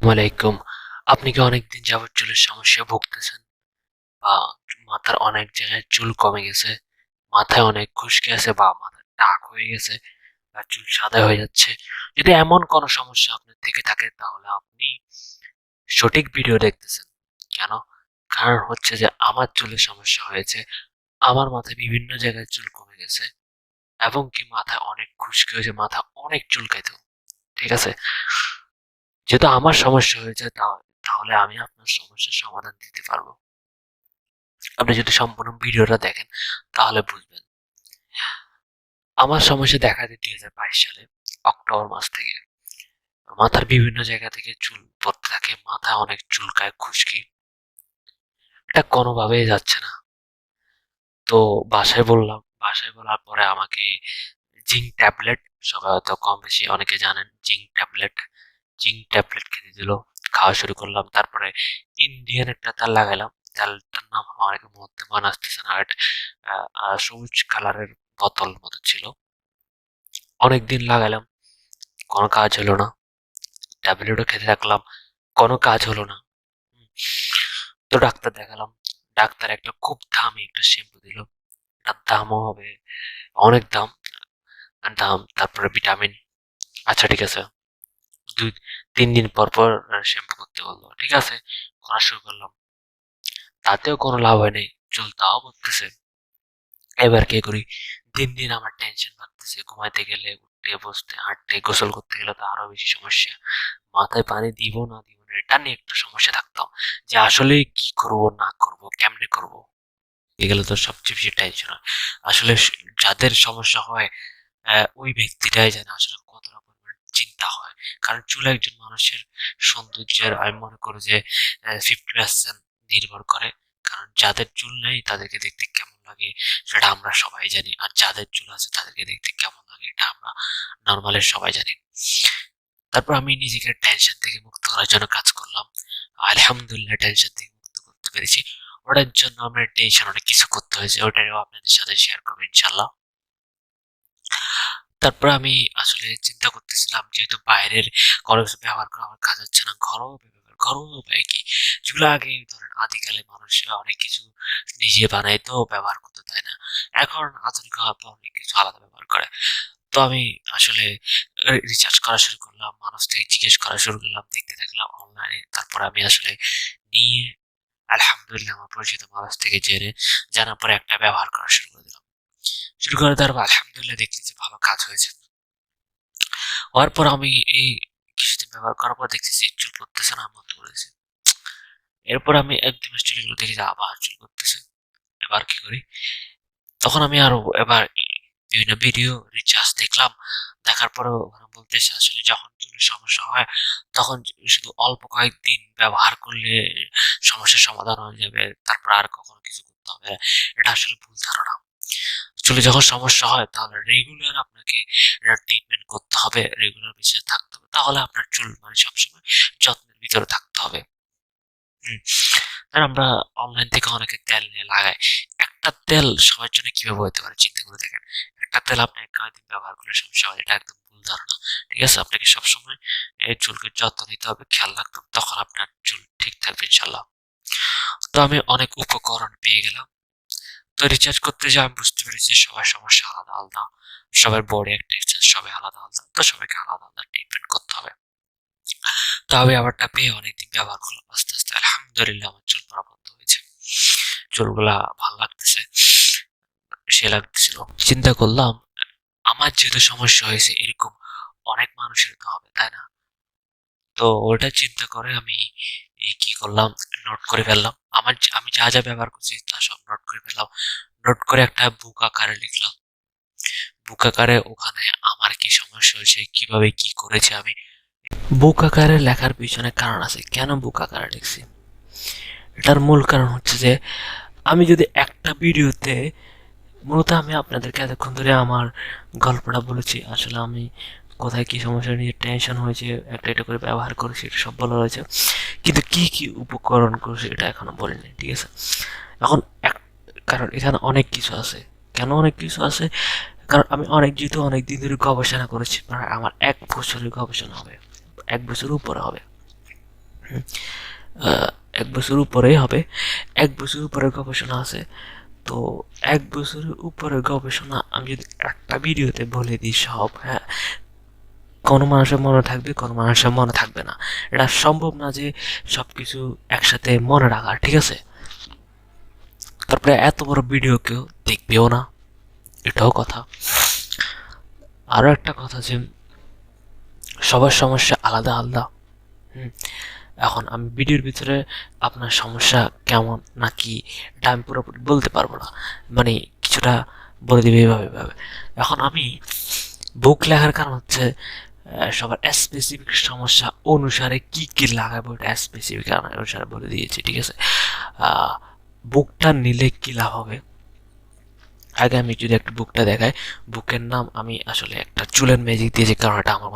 আসসালামু আলাইকুম। আপনি কি অনেকদিন যাবৎ চুলের সমস্যায় ভুগতেছেন? বা মাথার অনেক জায়গায় চুল কমে গেছে, মাথায় অনেক খুশকি আছে বা মাথায় টাক হয়ে গেছে বা চুল সাদা হয়ে যাচ্ছে? যদি এমন কোনো সমস্যা আপনার থেকে থাকে তাহলে আপনি সঠিক ভিডিও দেখতেছেন। কেন? কারণ হচ্ছে যে আমার চুলের সমস্যা হয়েছে। আমার মাথায় বিভিন্ন জায়গায় চুল কমে গেছে এবং কি মাথায় অনেক খুশকি হয়েছে, মাথা অনেক চুলকাইতো। ঠিক আছে? যেহেতু আমার সমস্যা হয়েছে তাহলে আমি আপনার সমস্যার সমাধান দিতে পারবো। আপনি যদি সম্পূর্ণ ভিডিওটা দেখেন তাহলে বুঝবেন। আমার সমস্যা দেখা দেয় ২০২২ সালে অক্টোবর মাস থেকে। মাথার বিভিন্ন জায়গা থেকে চুল পড়তে থাকে, মাথায় অনেক চুলকায়, খুশকি। এটা কোনোভাবেই যাচ্ছে না। তো বাসায় বললাম, বাসায় বলার পরে আমাকে জিঙ্ক ট্যাবলেট, সবাই হয়তো কম বেশি অনেকে জানেন জিঙ্ক ট্যাবলেট খেতে দিল। খাওয়া শুরু করলাম। তারপরে ইন্ডিয়ান একটা তেল লাগাইলাম। তেলটার নাম আমার এই মুহূর্তে মনে আসতেছে না। আর সবুজ কালারের বোতল মতো ছিল। অনেকদিন লাগাইলাম, কোনো কাজ হলো না। ট্যাবলেটও খেতে থাকলাম, কোনো কাজ হলো না। হুম, তো ডাক্তার দেখালাম। ডাক্তার একটা খুব দামি একটা শ্যাম্পু দিল। এটার দামও হবে অনেক দাম। তারপরে ভিটামিন। আচ্ছা ঠিক আছে। ২-৩ দিন পর পর শ্যাম্পু করতে বলল। ঠিক আছে, করা শুরু করলাম। তাতেও কোনো লাভ হয় নাই। চুল তাও পড়তেছে। এবার কি করি? দিন, দিন আমার টেনশন বাড়তেছে। ঘুমাইতে গেলে, উঠতে, বসতে, হাঁটতে, গোসল করতে গেলে তো আরো বেশি সমস্যা। মাথায় পানি দিব না দিব না এটা নিয়ে একটা সমস্যা থাকতাম। যে আসলে কি করব না করব, কেমনে করব? এগুলো তো সবচেয়ে বেশি টেনশন হয়। আসলে যাদের সমস্যা হয় ওই ব্যক্তিটাই জানে আসলে কতটা পরিমাণ চিন্তা হয়। কারণ চুল একজন মানুষের সৌন্দর্যের আমি মনে করি যে 50% নির্ভর করে। কারণ যাদের চুল নেই তাদেরকে দেখতে কেমন লাগে সেটা আমরা সবাই জানি। আর যাদের চুল আছে তাদেরকে দেখতে কেমন লাগে এটা আমরা নরমালি সবাই জানি। তারপর আমি নিজেকে টেনশন থেকে মুক্ত করার জন্য কাজ করলাম। আলহামদুলিল্লাহ টেনশন থেকে মুক্ত করতে পেরেছি। ওটার জন্য আমার টেনশন অনেক কিছু করতে হয়েছে। ওটাও আপনাদের সাথে শেয়ার করবো ইনশাল্লাহ। তারপর আমি আসলে চিন্তা করতেছিলাম যেহেতু বাইরের কোনো কিছু ব্যবহার করা আমার কাজ হচ্ছে না, ঘরোয়া উপায় কি? যেগুলো আগে ধরেন আদিকালে মানুষ অনেক কিছু নিজে বানাইতো, ব্যবহার করতো, তাই না? এখন আধুনিক হওয়ার পর অনেক কিছু আলাদা ব্যবহার করে। তো আমি আসলে রিসার্চ করা শুরু করলাম, মানুষ থেকে জিজ্ঞেস করা শুরু করলাম, দেখতে থাকলাম অনলাইনে। তারপর আমি আসলে নিয়ে আলহামদুলিল্লাহ আমার পরিচিত মানুষ থেকে জেনে জানার পরে একটা ব্যবহার করা শুরু করে দিলাম। শুরু করে দেওয়ার পর আলহামদুলিল্লাহ দেখছি যে ভালো কাজ হয়েছে। হওয়ার পর আমি এই কিছুদিন ব্যবহার করার পর দেখতেছি চুল পড়তেছে না, বন্ধ করেছে। এরপর আমি ১-২ মাস চুলগুলো দেখি যে আবার চুল পড়তেছে। এবার কি করি? তখন আমি আরো এবার বিভিন্ন ভিডিও রিচার্জ দেখলাম। দেখার পরেও ওরা বলতেছে আসলে যখন চুলের সমস্যা হয় তখন শুধু অল্প কয়েকদিন ব্যবহার করলে সমস্যার সমাধান হয়ে যাবে। তারপর আর কখনো কিছু করতে হবে না। এটা আসলে ভুল ধারণা। চুলে যখন সমস্যা হয় তাহলে রেগুলার আপনাকে এটা ট্রিটমেন্ট করতে হবে, রেগুলার বেঁচে থাকতে হবে। তাহলে আপনার চুল মানে সবসময় যত্নের ভিতরে থাকতে হবে। হুম। আর আমরা অনলাইন থেকে অনেকে তেল নিয়ে লাগায়। একটা তেল সবার জন্য কিভাবে হতে পারে চিন্তা করে দেখেন। একটা তেল আপনি কয়েকদিন ব্যবহার করলে সমস্যা হয়। এটা একদম ভুল ধারণা। ঠিক আছে? আপনাকে সবসময় এই চুলকে যত্ন নিতে হবে, খেয়াল রাখতে হবে। তখন আপনার চুল ঠিক থাকবে ইনশাআল্লাহ। তো আমি অনেক উপকরণ পেয়ে গেলাম। তো রিচার্জ করতে যেয়ে আমি বুঝতে পেরেছি সবার সমস্যা আলাদা, আলাদা। সবার বডি একটা স্ট্রাকচার সবাই আলাদা, আলাদা। তো সবাইকে আলাদা, আলাদা ট্রিটমেন্ট করতে হবে। তো আমি আমারটা পেয়ে অনেকদিন ব্যবহার করলাম। আস্তে, আস্তে আলহামদুলিল্লাহ আমার চুল পড়া বন্ধ হয়েছে। চুলগুলা ভাল লাগতেছে, সে লাগতেছিল। চিন্তা করলাম আমার যেহেতু সমস্যা হয়েছে এরকম অনেক মানুষের তো হবে, তাই না? তো ওটা চিন্তা করে আমি কি করলাম নোট করে ফেললাম। আমি যা, যা ব্যবহার করছি তা সব নোট করে ফেললাম। নোট করে একটা বুক আকারে লিখলাম। বুক আকারে ওখানে আমার কি সমস্যা হয়েছে, কিভাবে কি করেছি আমি। বুক আকারে লেখার পিছনে কারণ আছে। কেন বুক আকারে লিখছি? এটার মূল কারণ হচ্ছে যে আমি যদি একটা ভিডিওতে মূলত আমি আপনাদেরকে এতক্ষণ ধরে আমার গল্পটা বলেছি। আসলে আমি কোথায় কি সমস্যা নিয়ে টেনশন হয়েছে, একটা এটা করে ব্যবহার করেছি, এটা সব বলা হয়েছে। কিন্তু কি, কি উপকরণ করেছি এটা এখনো বলিনি। ঠিক আছে? এখন কারণ এখানে অনেক কিছু আছে। কেন অনেক কিছু আছে? কারণ আমি যেহেতু অনেক দিন ধরে গবেষণা করেছি। প্রায় আমার ১ বছরের গবেষণা হবে। ১ বছরের উপরে হবে। আহ, 1 বছর উপরেই হবে। 1 বছর উপরে গবেষণা আছে। তো 1 বছরের উপরে গবেষণা আমি যদি একটা ভিডিওতে বলে দিই সব, হ্যাঁ, কোনো মানুষের মনে থাকবে, কোনো মানুষের মনে থাকবে না। এটা সম্ভব না যে সবকিছু একসাথে মনে রাখা, ঠিক আছে? তারপরে এত বড় ভিডিও কেউ দেখবেও না, এটাও কথা। আরো একটা কথা যে সবার সমস্যা আলাদা আলাদা। হুম, এখন আমি ভিডিওর ভিতরে আপনার সমস্যা কেমন নাকি এটা আমি পুরোপুরি বলতে পারবো না, মানে কিছুটা বলে দিবে এভাবে এভাবে। এখন আমি বুক লেখার কারণ হচ্ছে সবার স্পেসিফিক সমস্যা অনুসারে কি কি লাগাবো এটা স্পেসিফিক অনুসারে বলে দিয়েছি, ঠিক আছে? বুকটা নিলে কি লাভ হবে, আগে আমি যদি একটা বুকটা দেখাই। বুকের নাম আমি আসলে একটা চুলের ম্যাজিক দিয়েছি, কারণ এটা আমার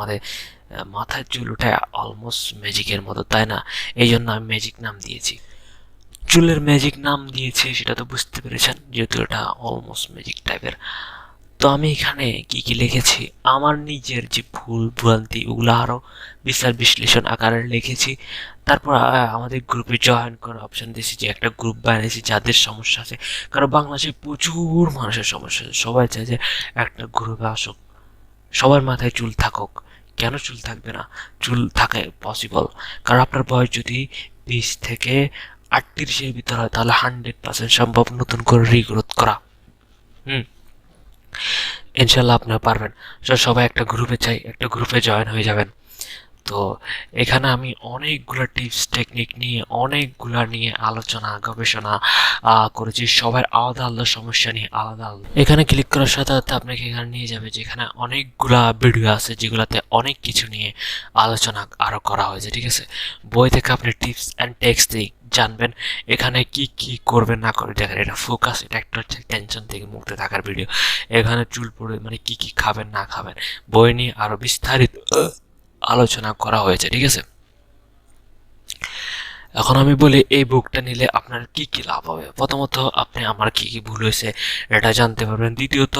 মাথায় চুল ওঠে অলমোস্ট ম্যাজিকের মতো, তাই না? এই জন্য আমি ম্যাজিক নাম দিয়েছি। চুলের ম্যাজিক নাম দিয়েছি সেটা তো বুঝতে পেরেছেন, যেহেতু এটা অলমোস্ট ম্যাজিক টাইপের। তো আমি এখানে কি কি লিখেছি, আমার নিজের যে ভুল ভ্রান্তি ওগুলো আরও বিচার বিশ্লেষণ আকারে লিখেছি। তারপর আমাদের গ্রুপে জয়েন করার অপশন দিয়েছি, যে একটা গ্রুপ বানিয়েছি যাদের সমস্যা আছে, কারণ বাংলাদেশে প্রচুর মানুষের সমস্যা আছে। সবাই চায় যে একটা গ্রুপে আসুক, সবার মাথায় চুল থাকুক। কেন চুল থাকবে না? চুল থাকে পসিবল, কারণ আপনার বয়স যদি 20 থেকে 38-এর ভিতর হয় তাহলে 100% সম্ভব নতুন করে রিগ্রোথ করা। হুম, ইনশাল্লাহ আপনারা পারবেন। সবাই একটা গ্রুপে চাই, একটা গ্রুপে জয়েন হয়ে যাবেন। তো এখানে আমি অনেকগুলা টিপস টেকনিক নিয়ে অনেকগুলা নিয়ে আলোচনা গবেষণা করেছি, সবার আলাদা আলাদা সমস্যা নিয়ে আলাদা আলাদা। এখানে ক্লিক করার সাথে সাথে আপনাকে এখানে নিয়ে যাবে, যেখানে অনেকগুলা ভিডিও আছে যেগুলাতে অনেক কিছু নিয়ে আলোচনা আরো করা হয়েছে, ঠিক আছে? বই থেকে আপনি টিপস অ্যান্ড টেক্সট দিয়ে জানবেন এখানে কি কি করবেন না করবেন। দেখেন এটা ফোকাস, এটা একটা হচ্ছে টেনশন থেকে মুক্ত থাকার ভিডিও। এখানে চুল পড়ে মানে কি কি খাবেন না খাবেন বই নিয়ে আরো বিস্তারিত আলোচনা করা হয়েছে, ঠিক আছে? এখন আমি বলি এই বুকটা নিলে আপনার কি কি লাভ হবে। প্রথমত আপনি আমার কি কি ভুল হয়েছে এটা জানতে পারবেন। দ্বিতীয়ত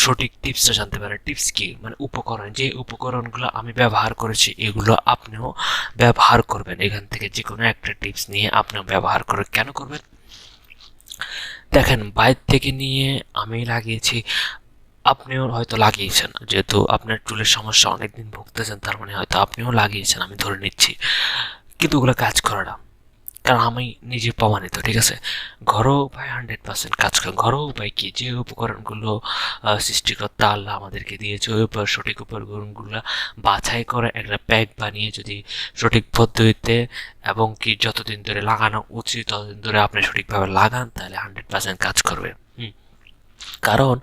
সঠিক টিপসটা জানতে পারবেন। টিপস কি মানে উপকরণ, যে উপকরণগুলো আমি ব্যবহার করেছি এগুলো আপনিও ব্যবহার করবেন। এখান থেকে যে কোনো একটা টিপস নিয়ে আপনিও ব্যবহার করবেন। কেন করবেন? দেখেন বাইরে থেকে নিয়ে আমি লাগিয়েছি, আপনিও হয়তো লাগিয়েছেন, যেহেতু আপনার চুলের সমস্যা অনেকদিন ভুগতেছেন তার মানে হয়তো আপনিও লাগিয়েছেন, আমি ধরে নিচ্ছি। কিন্তু ওগুলো কাজ করে না, কারণ আমি নিজে প্রমাণিত, ঠিক আছে? ঘরোয়া উপায় 100% কাজ করে। ঘরোয়া উপায় কি, যে উপকরণগুলো সৃষ্টিকর্তা আল্লাহ আমাদেরকে দিয়েছে ওই সঠিক উপকরণগুলো বাছাই করে একটা প্যাক বানিয়ে যদি সঠিক পদ্ধতিতে এবং কি যতদিন ধরে লাগানো উচিত ততদিন ধরে আপনি সঠিকভাবে লাগান তাহলে 100% কাজ করবে। কারণ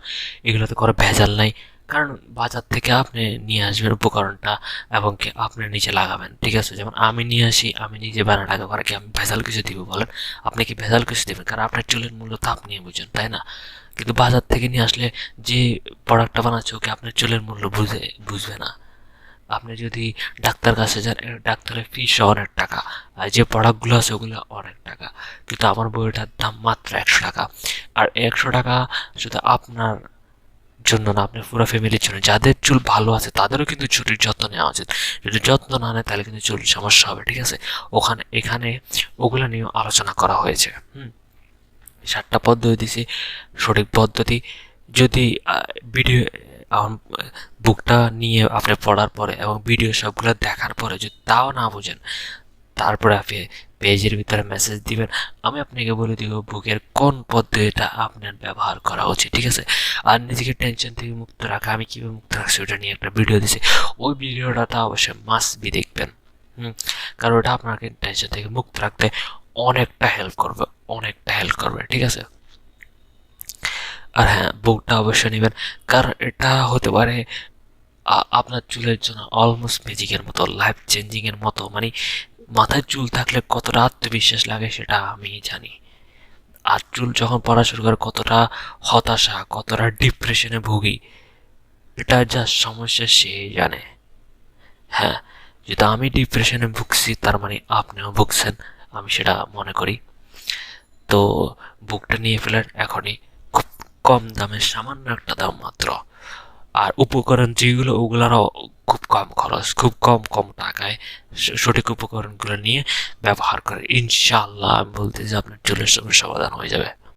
এগুলোতে কোনো ভেজাল নাই। কারণ বাজার থেকে আপনি নিয়ে আসবেন উপকরণটা এবং কি আপনি নিজে লাগাবেন, ঠিক আছে? যেমন আমি নিয়ে আসি, আমি নিজে বানানো লাগাবো, আর কি আমি ভেজাল কিছু দিব বলেন? আপনি কি ভেজাল কিছু দেবেন? কারণ আপনার চুলের মূল্য তো আপনি বুঝেন, তাই না? কিন্তু বাজার থেকে নিয়ে আসলে যে প্রোডাক্টটা বানাচ্ছে ওকে আপনার চুলের মূল্য বুঝবে না। আপনি যদি ডাক্তার কাছে যান, ডাক্তারের ফিস অনেক টাকা, আর যে প্রোডাক্টগুলো আছে ওগুলো অনেক টাকা। কিন্তু আমার বইটার দাম মাত্র 100 টাকা। আর 100 টাকা শুধু আপনার জন্য না, আপনার পুরো ফ্যামিলির জন্য। যাদের চুল ভালো আছে তাদেরও কিন্তু চুলের যত্ন নেওয়া উচিত। যদি যত্ন না নেয় তাহলে কিন্তু চুল সমস্যা হবে, ঠিক আছে? এখানে ওগুলো নিয়েও আলোচনা করা হয়েছে। 7টা পদ্ধতি দিছি, সঠিক পদ্ধতি। যদি ভিডিও বুকটা নিয়ে আপনি পড়ার পরে এবং ভিডিও সবগুলো দেখার পরে যদি তাও না বুঝেন, তারপরে আপনি পেজের ভিতরে মেসেজ দিবেন, আমি আপনাকে বলে দিব বুকের কোন পদ্ধতিটা আপনার ব্যবহার করা উচিত, ঠিক আছে? আর নিজেকে টেনশন থেকে মুক্ত রাখা, আমি কীভাবে মুক্ত রাখছি ওটা নিয়ে একটা ভিডিও দিছি, ওই ভিডিওটা তো অবশ্যই মাস্ট বি দেখবেন। কারণ ওটা আপনাকে টেনশন থেকে মুক্ত রাখতে অনেকটা হেল্প করবে, অনেকটা হেল্প করবে, ঠিক আছে? আর হ্যাঁ, বুকটা অবশ্যই নেবেন, কারণ এটা হতে পারে আপনার চুলের জন্য অলমোস্ট ম্যাজিকের মতো, লাইফ চেঞ্জিং এর মতো। মানে মাথায় চুল থাকলে কতটা আত্মবিশ্বাস লাগে সেটা আমি জানি। আর চুল যখন পড়া শুরু করে কতটা হতাশা, কতটা ডিপ্রেশনে ভুগি, এটা যা সমস্যা সে জানে। হ্যাঁ, যেটা আমি ডিপ্রেশনে ভুগছি তার মানে আপনিও ভুগছেন, আমি সেটা মনে করি। তো বুকটা নিয়ে ফেলেন এখনই, খুব কম দামে, সামান্য একটা দাম মাত্র। আর উপকরণ যেগুলো ওগুলারও খুব কম খরচ, খুব কম টাকায় সঠিক উপকরণগুলো নিয়ে ব্যবহার করে ইনশাআল্লাহ আমি বলতে যে আপনার চুলের সমস্যা সমাধান হয়ে যাবে।